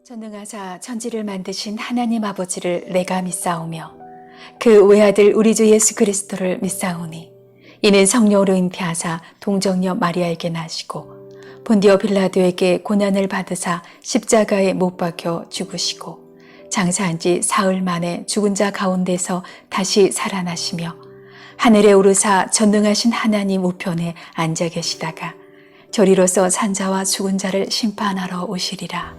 전능하사 천지를 만드신 하나님 아버지를 내가 믿사오며 그 외아들 우리 주 예수 그리스도를 믿사오니 이는 성령으로 잉태하사 동정녀 마리아에게 나시고 본디오 빌라도에게 고난을 받으사 십자가에 못 박혀 죽으시고 장사한 지 사흘 만에 죽은 자 가운데서 다시 살아나시며 하늘에 오르사 전능하신 하나님 우편에 앉아 계시다가 저리로서 산자와 죽은 자를 심판하러 오시리라.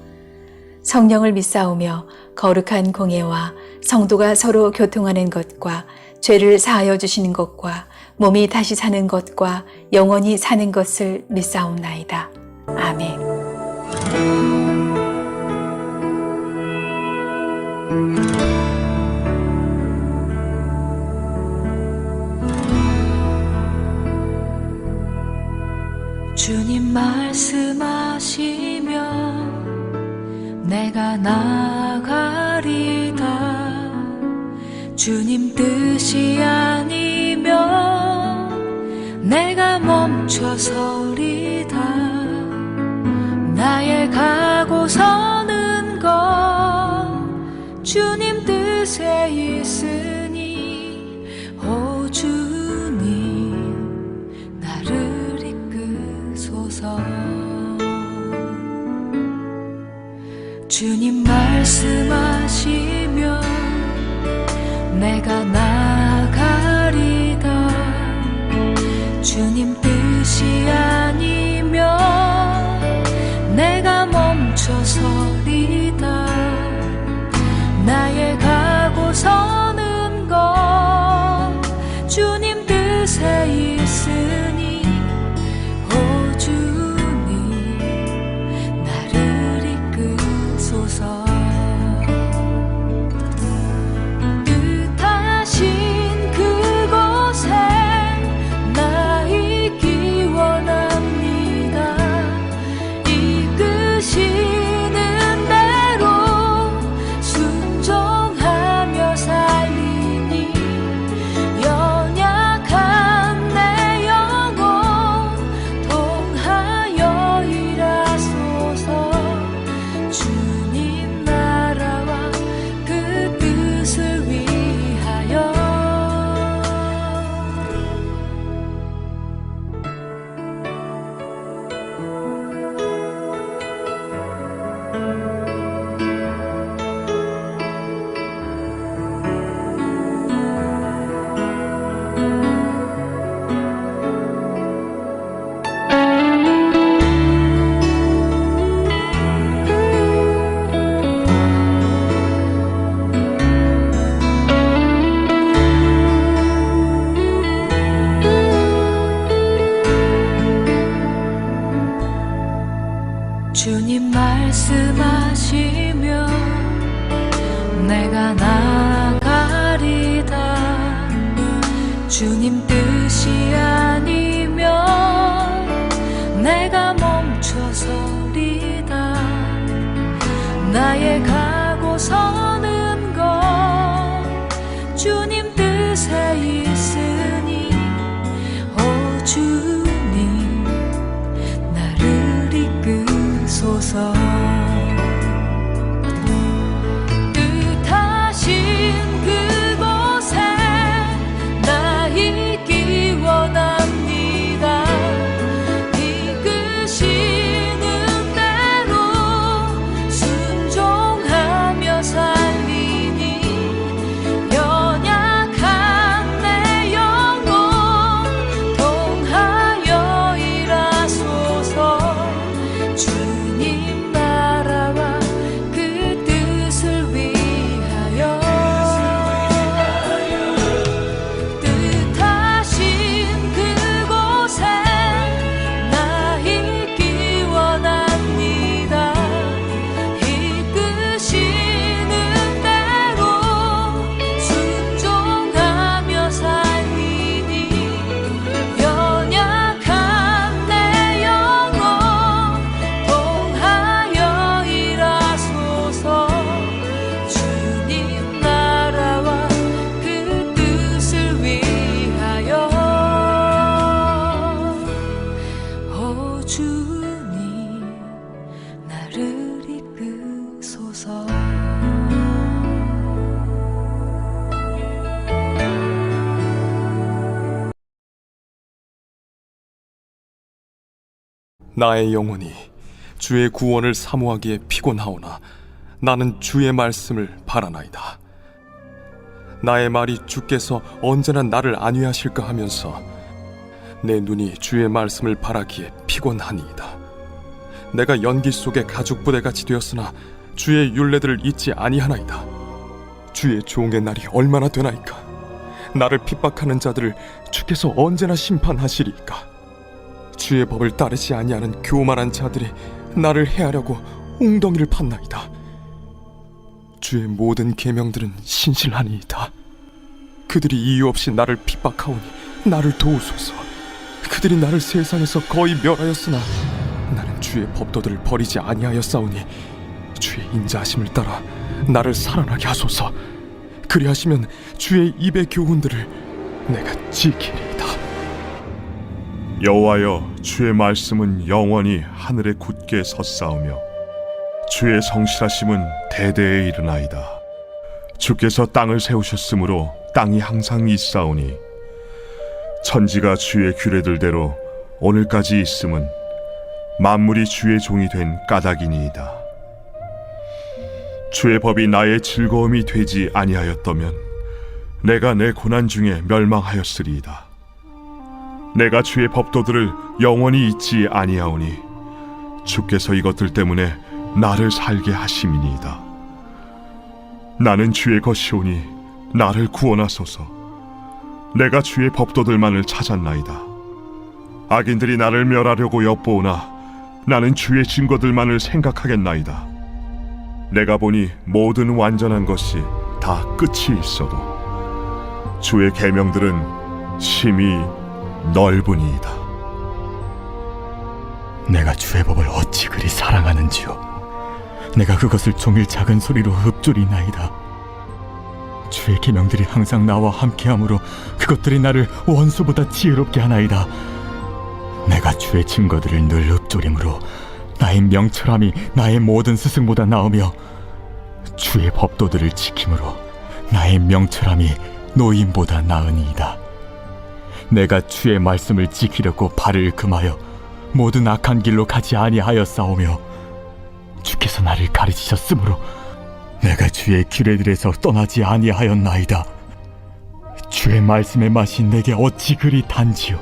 성령을 믿사오며 거룩한 공예와 성도가 서로 교통하는 것과 죄를 사하여 주시는 것과 몸이 다시 사는 것과 영원히 사는 것을 믿사옵나이다. 아멘. 주님 말씀하시며 내가 나가리다. 주님 뜻이 아니면 내가 멈춰서리다. 나의 가고 서는 것 주님 뜻에 있으니 오 주님 나를 이끄소서. 주님 말씀하시며 내가 나가리다. 주님 뜻이 아니면 내가 멈춰서리다. 나의 가고 서는 것 주님 뜻에 있으니 오 주님 나를 이끄소서. 뜻하신 그곳에 나 있기 원합니다. 이끄시는 대로 순종하며 살리니 연약한 내 영혼 통하여 일하소서. 주님 나라와 그 뜻을 위하여. 주님 말씀하시며 내가 나가리다. 주님 뜻이 아니면 내가 멈춰서리다. 나의 가고 서는 것 주님 뜻에 있으니 오 주님 나를 이끄소서. 뜻하신 그곳에 나 있기 원합니다. 이끄시는 대로 순종하며 살리니 연약한 내 영혼 통하여 일하소서. 주님 나라와 그 뜻을 위하여. 뜻하신 그곳에 나 있기 원합니다. 이끄시는 대로 순종하며 살리니 연약한 내 영혼 통하여 일하소서. 주님 나라와 그 뜻을 위하여. 오 주님 나를 나의 영혼이 주의 구원을 사모하기에 피곤하오나 나는 주의 말씀을 바라나이다. 나의 말이 주께서 언제나 나를 안위하실까 하면서 내 눈이 주의 말씀을 바라기에 피곤하니이다. 내가 연기 속에 가죽 부대같이 되었으나 주의 율례들을 잊지 아니하나이다. 주의 종의 날이 얼마나 되나이까? 나를 핍박하는 자들을 주께서 언제나 심판하시리이까? 주의 법을 따르지 아니하는 교만한 자들이 나를 해하려고 웅덩이를 팠나이다. 주의 모든 계명들은 신실하니이다. 그들이 이유 없이 나를 핍박하오니 나를 도우소서. 그들이 나를 세상에서 거의 멸하였으나 나는 주의 법도들을 버리지 아니하였사오니 주의 인자하심을 따라 나를 살아나게 하소서. 그리하시면 주의 입의 교훈들을 내가 지키리이다. 여호와여, 주의 말씀은 영원히 하늘에 굳게 섰사오며 주의 성실하심은 대대에 이르나이다. 주께서 땅을 세우셨으므로 땅이 항상 있사오니 천지가 주의 규례들대로 오늘까지 있음은 만물이 주의 종이 된 까닭이니이다. 주의 법이 나의 즐거움이 되지 아니하였다면 내가 내 고난 중에 멸망하였으리이다. 내가 주의 법도들을 영원히 잊지 아니하오니 주께서 이것들 때문에 나를 살게 하심이니이다. 나는 주의 것이오니 나를 구원하소서. 내가 주의 법도들만을 찾았나이다. 악인들이 나를 멸하려고 엿보오나 나는 주의 증거들만을 생각하겠나이다. 내가 보니 모든 완전한 것이 다 끝이 있어도 주의 계명들은 심히 넓으니이다. 내가 주의 법을 어찌 그리 사랑하는지요. 내가 그것을 종일 작은 소리로 읊조리나이다. 주의 계명들이 항상 나와 함께하므로 그것들이 나를 원수보다 지혜롭게 하나이다. 내가 주의 증거들을 늘 읊조림으로 나의 명철함이 나의 모든 스승보다 나으며 주의 법도들을 지킴으로 나의 명철함이 노인보다 나으니이다. 내가 주의 말씀을 지키려고 발을 금하여 모든 악한 길로 가지 아니하였사오며 주께서 나를 가르치셨으므로 내가 주의 규례들에서 떠나지 아니하였나이다. 주의 말씀의 맛이 내게 어찌 그리 단지요.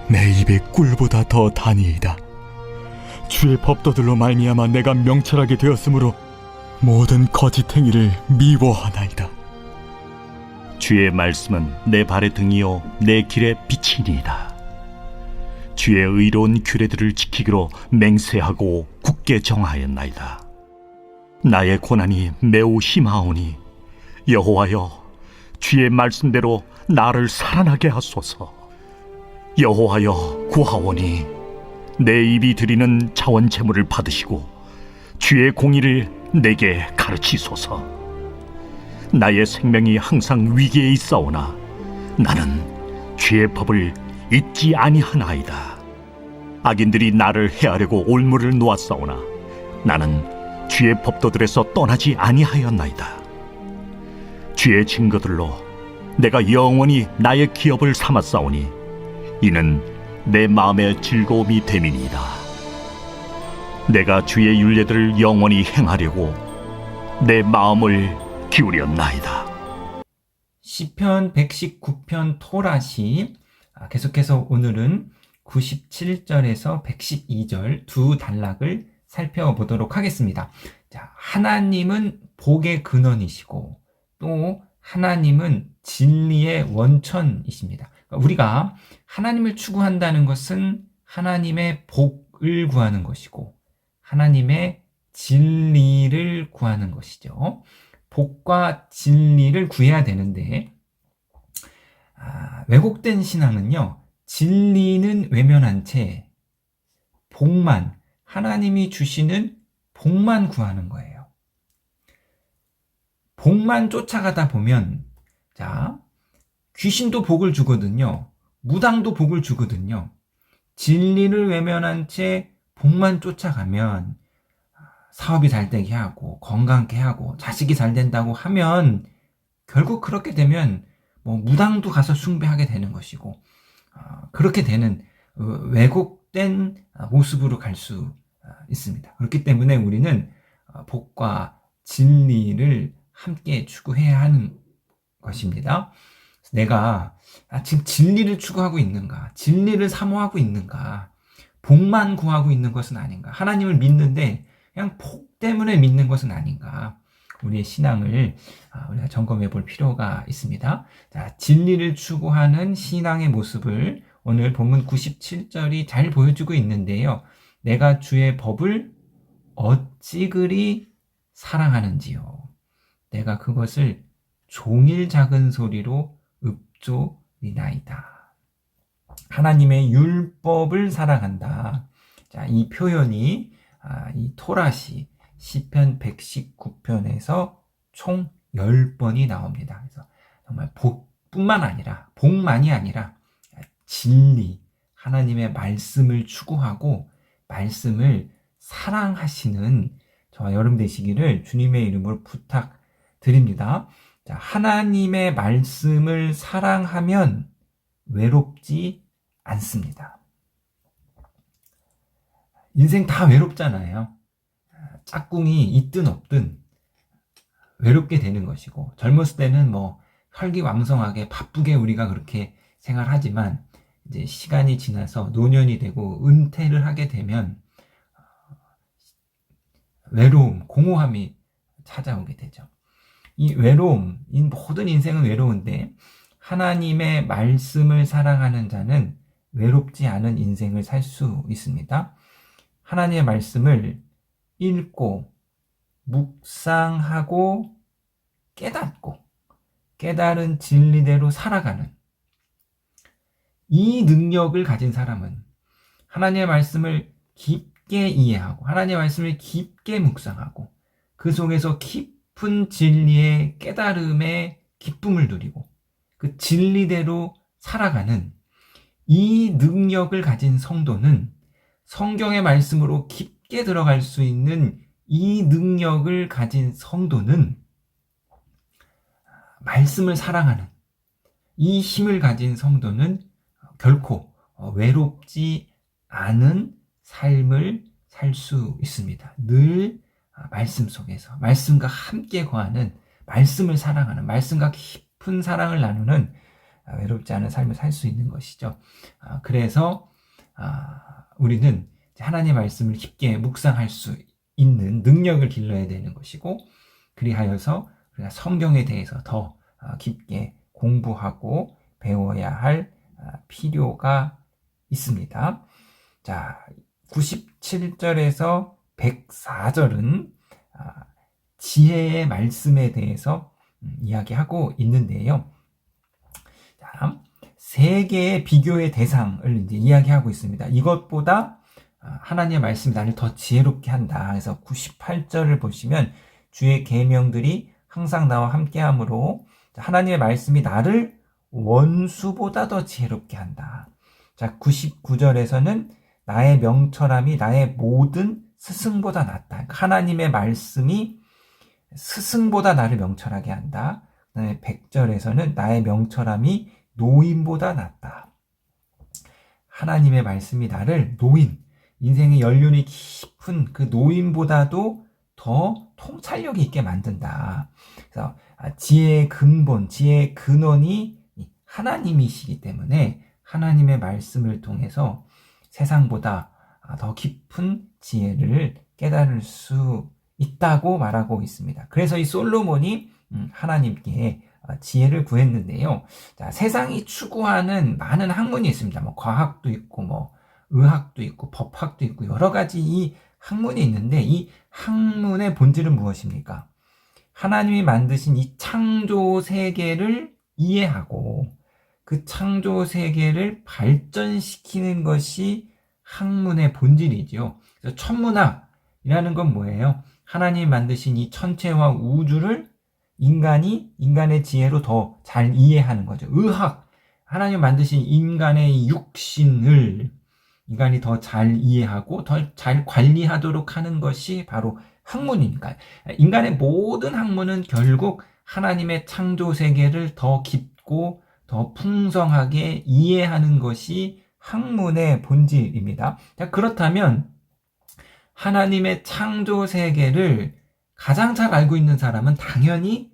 내 입의 꿀보다 더 다니이다. 주의 법도들로 말미암아 내가 명철하게 되었으므로 모든 거짓행위를 미워하나이다. 주의 말씀은 내 발의 등이요 내 길의 빛이니이다. 주의 의로운 규례들을 지키기로 맹세하고 굳게 정하였나이다. 나의 고난이 매우 심하오니 여호와여, 주의 말씀대로 나를 살아나게 하소서. 여호와여, 구하오니 내 입이 드리는 자원 제물을 받으시고 주의 공의를 내게 가르치소서. 나의 생명이 항상 위기에 있사오나 나는 주의 법을 잊지 아니하나이다. 악인들이 나를 해하려고 올무를 놓았사오나 나는 주의 법도들에서 떠나지 아니하였나이다. 주의 증거들로 내가 영원히 나의 기업을 삼았사오니 이는 내 마음의 즐거움이 됨이니이다. 내가 주의 율례들을 영원히 행하려고 내 마음을 기울였나이다. 시편 119편 토라시. 계속해서 오늘은 97절에서 112절 두 단락을 살펴보도록 하겠습니다. 자, 하나님은 복의 근원이시고 또 하나님은 진리의 원천이십니다. 우리가 하나님을 추구한다는 것은 하나님의 복을 구하는 것이고 하나님의 진리를 구하는 것이죠. 복과 진리를 구해야 되는데 왜곡된 신앙은요, 진리는 외면한 채 복만, 하나님이 주시는 복만 구하는 거예요. 복만 쫓아가다 보면, 자, 귀신도 복을 주거든요. 무당도 복을 주거든요. 진리를 외면한 채 복만 쫓아가면 사업이 잘 되게 하고 건강하게 하고 자식이 잘 된다고 하면 결국 그렇게 되면 무당도 가서 숭배하게 되는 것이고 그렇게 되는 복된 모습으로 갈 수 있습니다. 그렇기 때문에 우리는 복과 진리를 함께 추구해야 하는 것입니다. 내가 지금 진리를 추구하고 있는가? 진리를 사모하고 있는가? 복만 구하고 있는 것은 아닌가? 하나님을 믿는데 그냥 복 때문에 믿는 것은 아닌가? 우리의 신앙을 우리가 점검해 볼 필요가 있습니다. 자, 진리를 추구하는 신앙의 모습을 오늘 본문 97절이 잘 보여주고 있는데요. 내가 주의 법을 어찌 그리 사랑하는지요. 내가 그것을 종일 작은 소리로 읊조리나이다. 하나님의 율법을 사랑한다. 자, 이 표현이 이 토라시 시편 119편에서 총 10번이 나옵니다. 그래서 정말 복뿐만 아니라 복만이 아니라 진리, 하나님의 말씀을 추구하고 말씀을 사랑하시는 저와 여러분 되시기를 주님의 이름으로 부탁드립니다. 자, 하나님의 말씀을 사랑하면 외롭지 않습니다. 인생 다 외롭잖아요. 짝꿍이 있든 없든 외롭게 되는 것이고, 젊었을 때는 뭐 혈기왕성하게 바쁘게 우리가 그렇게 생활하지만 이제 시간이 지나서 노년이 되고 은퇴를 하게 되면 외로움, 공허함이 찾아오게 되죠. 이 외로움, 이 모든 인생은 외로운데 하나님의 말씀을 사랑하는 자는 외롭지 않은 인생을 살 수 있습니다. 하나님의 말씀을 읽고 묵상하고 깨닫고 깨달은 진리대로 살아가는 이 능력을 가진 사람은 하나님의 말씀을 깊게 이해하고 하나님의 말씀을 깊게 묵상하고 그 속에서 깊은 진리의 깨달음의 기쁨을 누리고 그 진리대로 살아가는 이 능력을 가진 성도는 성경의 말씀으로 깊게 들어갈 수 있는 이 능력을 가진 성도는 말씀을 사랑하는 이 힘을 가진 성도는 결코 외롭지 않은 삶을 살 수 있습니다. 늘 말씀 속에서 말씀과 함께 거하는 말씀을 사랑하는 말씀과 깊은 사랑을 나누는 외롭지 않은 삶을 살 수 있는 것이죠. 그래서 우리는 하나님의 말씀을 깊게 묵상할 수 있는 능력을 길러야 되는 것이고 그리하여서 우리가 성경에 대해서 더 깊게 공부하고 배워야 할 필요가 있습니다. 자, 97절에서 104절은 지혜의 말씀에 대해서 이야기하고 있는데요. 자, 세 개의 비교의 대상을 이제 이야기하고 있습니다. 이것보다 하나님의 말씀이 나를 더 지혜롭게 한다. 그래서 98절을 보시면 주의 계명들이 항상 나와 함께함으로 하나님의 말씀이 나를 원수보다 더 지혜롭게 한다. 자, 99절에서는 나의 명철함이 나의 모든 스승보다 낫다. 하나님의 말씀이 스승보다 나를 명철하게 한다. 그다음에 100절에서는 나의 명철함이 노인보다 낫다. 하나님의 말씀이 나를 노인, 인생의 연륜이 깊은 그 노인보다도 더 통찰력이 있게 만든다. 그래서 지혜의 근본, 지혜의 근원이 하나님이시기 때문에 하나님의 말씀을 통해서 세상보다 더 깊은 지혜를 깨달을 수 있다고 말하고 있습니다. 그래서 이 솔로몬이 하나님께 지혜를 구했는데요. 자, 세상이 추구하는 많은 학문이 있습니다. 뭐 과학도 있고, 뭐 의학도 있고, 법학도 있고, 여러 가지 이 학문이 있는데 이 학문의 본질은 무엇입니까? 하나님이 만드신 이 창조 세계를 이해하고 그 창조 세계를 발전시키는 것이 학문의 본질이죠. 그래서 천문학이라는 건 뭐예요? 하나님이 만드신 이 천체와 우주를 인간의 지혜로 더 잘 이해하는 거죠. 의학, 하나님이 만드신 인간의 육신을 인간이 더 잘 이해하고 더 잘 관리하도록 하는 것이 바로 학문이니까. 인간의 모든 학문은 결국 하나님의 창조 세계를 더 깊고 더 풍성하게 이해하는 것이 학문의 본질입니다. 자, 그렇다면 하나님의 창조 세계를 가장 잘 알고 있는 사람은 당연히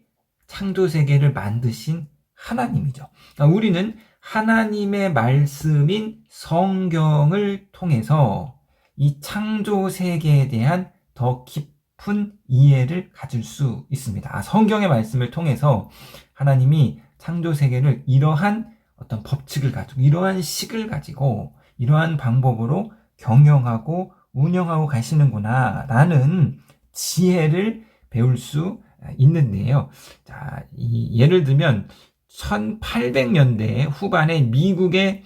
창조 세계를 만드신 하나님이죠. 그러니까 우리는 하나님의 말씀인 성경을 통해서 이 창조 세계에 대한 더 깊은 이해를 가질 수 있습니다. 성경의 말씀을 통해서 하나님이 창조 세계를 이러한 어떤 법칙을 가지고, 이러한 식을 가지고, 이러한 방법으로 경영하고 운영하고 가시는구나 라는 지혜를 배울 수 있는데요. 자, 예를 들면 1800년대 후반에 미국의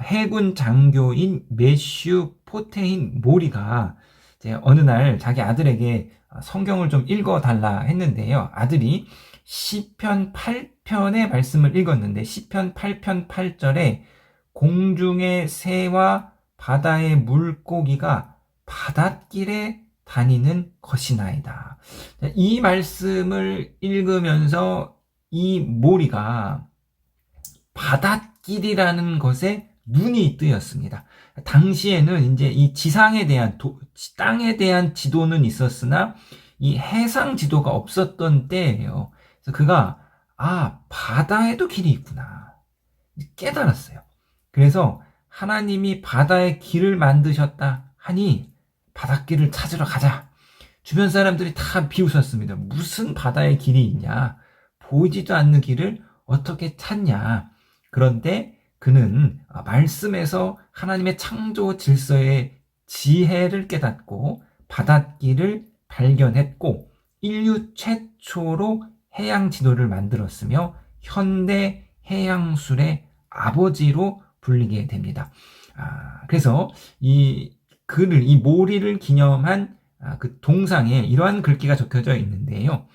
해군 장교인 매슈 포테인 모리가 이제 어느 날 자기 아들에게 성경을 좀 읽어달라 했는데요. 아들이 시편 8편의 말씀을 읽었는데 시편 8편 8절에 공중의 새와 바다의 물고기가 바닷길에 다니는 것이나이다. 이 말씀을 읽으면서 이 모리가 바닷길이라는 것에 눈이 뜨였습니다. 당시에는 이제 이 지상에 대한 땅에 대한 지도는 있었으나 이 해상 지도가 없었던 때예요. 그래서 그가 바다에도 길이 있구나 깨달았어요. 그래서 하나님이 바다에 길을 만드셨다 하니 바닷길을 찾으러 가자. 주변 사람들이 다 비웃었습니다. 무슨 바다에 길이 있냐? 보이지도 않는 길을 어떻게 찾냐? 그런데 그는 말씀에서 하나님의 창조 질서의 지혜를 깨닫고 바닷길을 발견했고 인류 최초로 해양 지도를 만들었으며 현대 해양술의 아버지로 불리게 됩니다. 그래서 이 모리를 기념한 그 동상에 이러한 글귀가 적혀져 있는데요.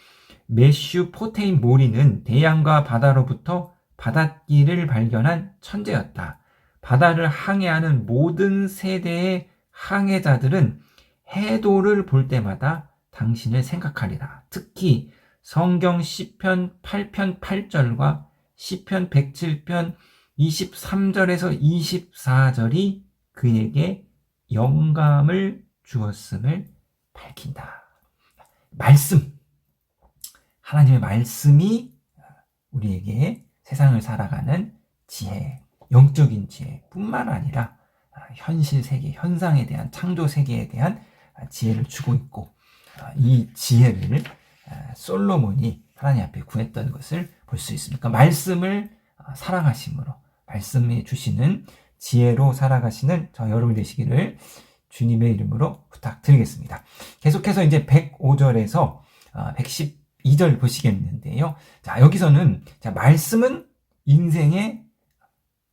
매슈 포테인 모리는 대양과 바다로부터 바닷길을 발견한 천재였다. 바다를 항해하는 모든 세대의 항해자들은 해도를 볼 때마다 당신을 생각하리라. 특히 성경 시편 8편 8절과 시편 107편 23절에서 24절이 그에게 영감을 주었음을 밝힌다. 말씀, 하나님의 말씀이 우리에게 세상을 살아가는 지혜, 영적인 지혜뿐만 아니라 현실 세계, 현상에 대한 창조 세계에 대한 지혜를 주고 있고 이 지혜를 솔로몬이 하나님 앞에 구했던 것을 볼 수 있습니다. 그러니까 말씀을 사랑하심으로 말씀해 주시는 지혜로 살아가시는 저 여러분 되시기를 주님의 이름으로 부탁드리겠습니다. 계속해서 이제 105절에서 112절 보시겠는데요. 자, 여기서는 말씀은 인생의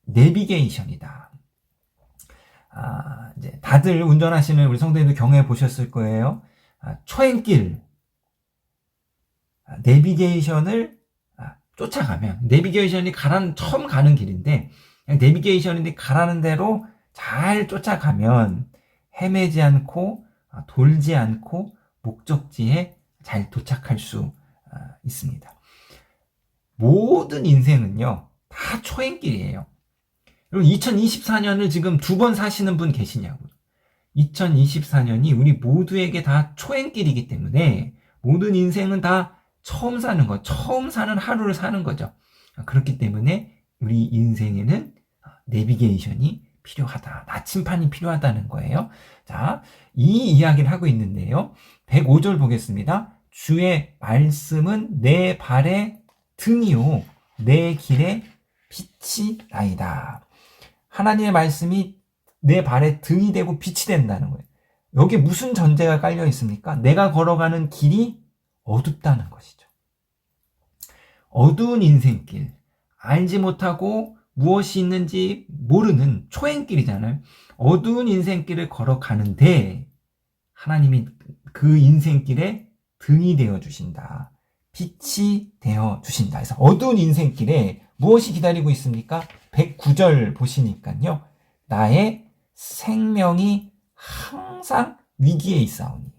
내비게이션이다. 이제 다들 운전하시는 우리 성도님들 경험해 보셨을 거예요. 초행길 내비게이션을 쫓아가면 내비게이션이 처음 가는 길인데 내비게이션이 가라는 대로 잘 쫓아가면 헤매지 않고 돌지 않고 목적지에 잘 도착할 수 있습니다. 모든 인생은요 다 초행길이에요. 여러분 2024년을 지금 2번 사시는 분 계시냐고요. 2024년이 우리 모두에게 다 초행길이기 때문에 모든 인생은 다 처음 사는 것, 처음 사는 하루를 사는 거죠. 그렇기 때문에 우리 인생에는 내비게이션이 필요하다. 나침판이 필요하다는 거예요. 자, 이 이야기를 하고 있는데요. 105절 보겠습니다. 주의 말씀은 내 발의 등이요 내 길의 빛이 나이다. 하나님의 말씀이 내 발의 등이 되고 빛이 된다는 거예요. 여기 무슨 전제가 깔려 있습니까? 내가 걸어가는 길이 어둡다는 것이죠. 어두운 인생길, 알지 못하고 무엇이 있는지 모르는 초행길이잖아요. 어두운 인생길을 걸어가는데 하나님이 그 인생길에 등이 되어 주신다. 빛이 되어 주신다. 그래서 어두운 인생길에 무엇이 기다리고 있습니까? 109절 보시니까요. 나의 생명이 항상 위기에 있사오니.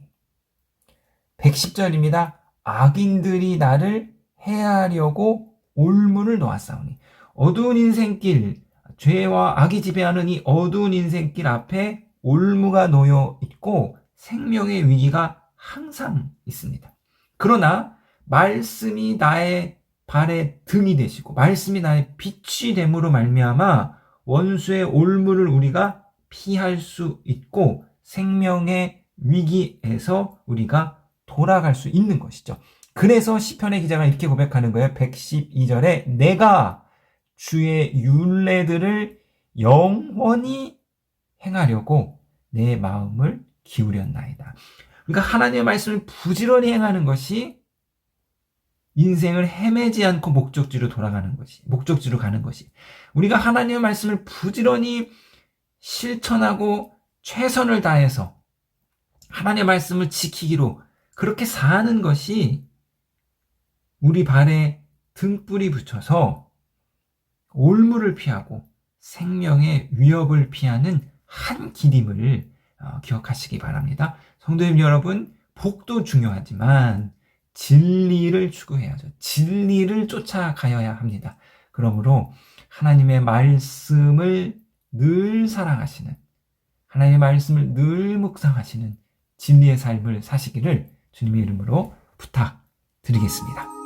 110절입니다. 악인들이 나를 해하려고 올무를 놓았사오니. 어두운 인생길, 죄와 악이 지배하는 이 어두운 인생길 앞에 올무가 놓여 있고 생명의 위기가 항상 있습니다. 그러나 말씀이 나의 발의 등이 되시고 말씀이 나의 빛이 됨으로 말미암아 원수의 올무를 우리가 피할 수 있고 생명의 위기에서 우리가 돌아갈 수 있는 것이죠. 그래서 시편의 기자가 이렇게 고백하는 거예요. 112절에 내가 주의 율례들을 영원히 행하려고 내 마음을 기울였나이다. 그러니까 하나님의 말씀을 부지런히 행하는 것이 인생을 헤매지 않고 목적지로 돌아가는 것이, 목적지로 가는 것이, 우리가 하나님의 말씀을 부지런히 실천하고 최선을 다해서 하나님의 말씀을 지키기로 그렇게 사는 것이 우리 발에 등불이 붙여서 올무를 피하고 생명의 위협을 피하는 한 길임을 기억하시기 바랍니다. 성도님 여러분, 복도 중요하지만 진리를 추구해야죠. 진리를 쫓아가야 합니다. 그러므로 하나님의 말씀을 늘 사랑하시는, 하나님의 말씀을 늘 묵상하시는 진리의 삶을 사시기를 주님의 이름으로 부탁드리겠습니다.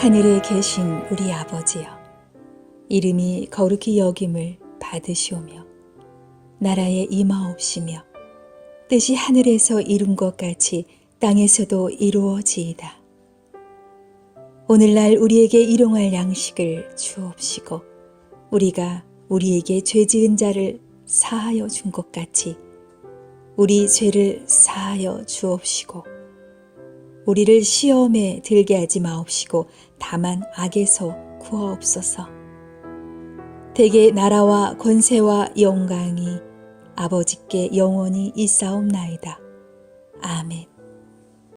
하늘에 계신 우리 아버지여, 이름이 거룩히 여김을 받으시오며 나라에 임하옵시며 뜻이 하늘에서 이룬 것 같이 땅에서도 이루어지이다. 오늘날 우리에게 일용할 양식을 주옵시고 우리가 우리에게 죄 지은 자를 사하여 준 것 같이 우리 죄를 사하여 주옵시고 우리를 시험에 들게 하지 마옵시고 다만 악에서 구하옵소서. 대개 나라와 권세와 영광이 아버지께 영원히 있사옵나이다. 아멘.